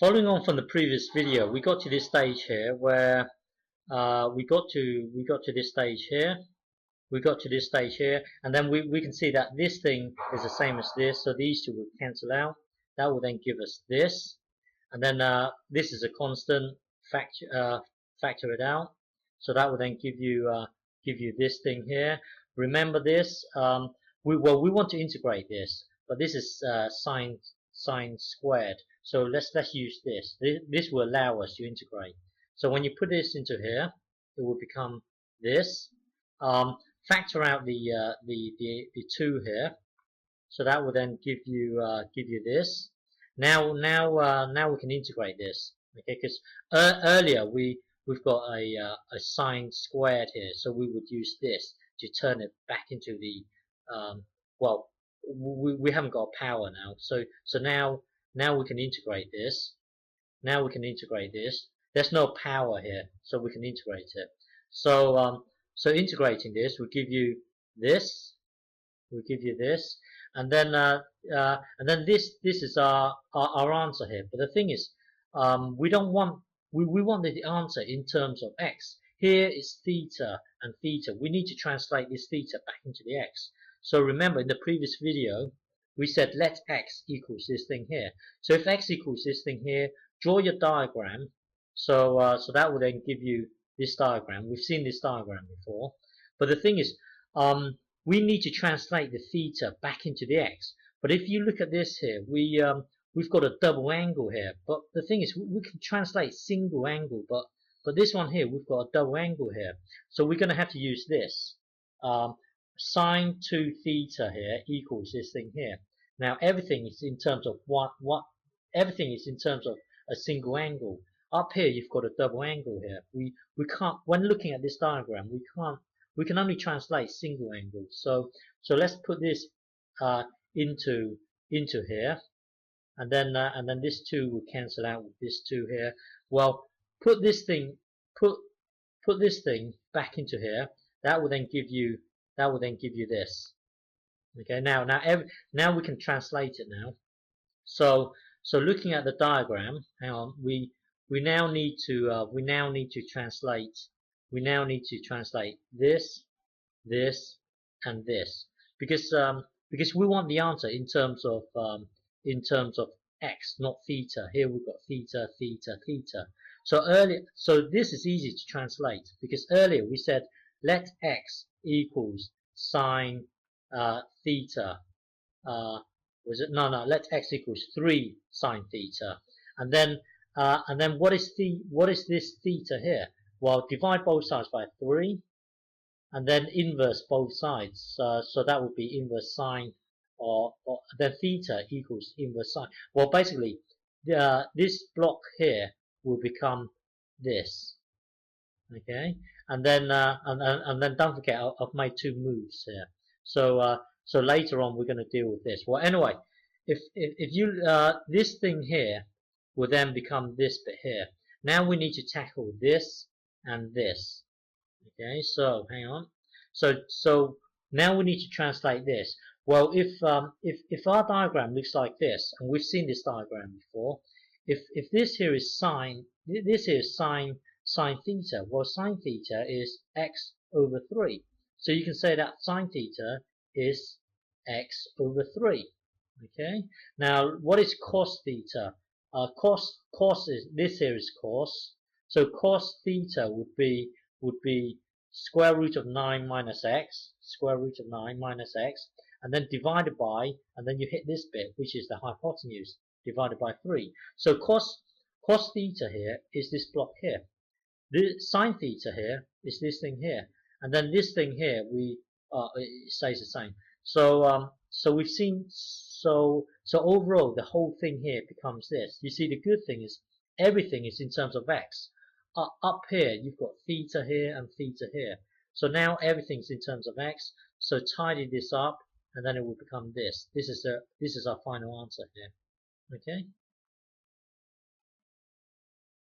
Following on from the previous video, we got to this stage here where we got to this stage here. We got to this stage here, and then we can see that this thing is the same as this, so these two will cancel out. That will then give us this, and then this is a constant. Factor it out, so that will then give you this thing here. Remember this. We want to integrate this, but this is sine squared. So let's use this. This will allow us to integrate. So when you put this into here, it will become this. Factor out the 2 here, so that will then give you this. Now we can integrate this. Okay, because earlier we've got a sine squared here, so we would use this to turn it back into the well, we haven't got a power now, so now we can integrate this. Now we can integrate this. There's no power here, so we can integrate it. So so integrating this will give you this. Will give you this, and then this is our answer here. But the thing is, we don't want we want the answer in terms of x. Here is theta and theta. We need to translate this theta back into the x. So remember, in the previous video, we said let x equals this thing here. So if x equals this thing here, draw your diagram. So so that will then give you this diagram. We've seen this diagram before. But the thing is, we need to translate the theta back into the x. But if you look at this here, we've got a double angle here. But the thing is, we can translate single angle, but this one here, we've got a double angle here. So we're going to have to use this. Sine 2 theta here equals this thing here. Now everything is in terms of everything is in terms of a single angle. Up here you've got a double angle here. We can't, when looking at this diagram, we can only translate single angles. So let's put this into here, and then this 2 will cancel out with this 2 here. Well, put this thing back into here. That will then give you this. Okay, now we can translate it now. So looking at the diagram, hang on, we now need to translate. We now need to translate this, and this, because we want the answer in terms of x, not theta. Here we've got theta, theta, theta. So this is easy to translate, because earlier we said let x equals sine theta. Was it? No, let x equals 3 sine theta, and then what is this theta here? Well, divide both sides by 3, and then inverse both sides. So that would be inverse sine, or then theta equals inverse sine. Well, basically, this block here will become this. Okay, and then don't forget, I've made 2 moves here. So later on we're going to deal with this. Well, anyway, if you this thing here will then become this bit here. Now we need to tackle this and this. Okay, so hang on. So now we need to translate this. Well, if our diagram looks like this, and we've seen this diagram before, if this here is sine, this here is sine theta. Well, sine theta is x over 3. So you can say that sine theta is x over 3. Okay. Now, what is cos theta? Cos is, this here is cos. So cos theta would be square root of 9 minus x, square root of 9 minus x, and then divided by, and then you hit this bit, which is the hypotenuse, divided by 3. So cos theta here is this block here. The sine theta here is this thing here, and then this thing here it stays the same. So we've seen, so overall the whole thing here becomes this. You see, the good thing is everything is in terms of x. Up here you've got theta here and theta here. So now everything's in terms of x. So tidy this up, and then it will become this. This is our final answer here. Okay.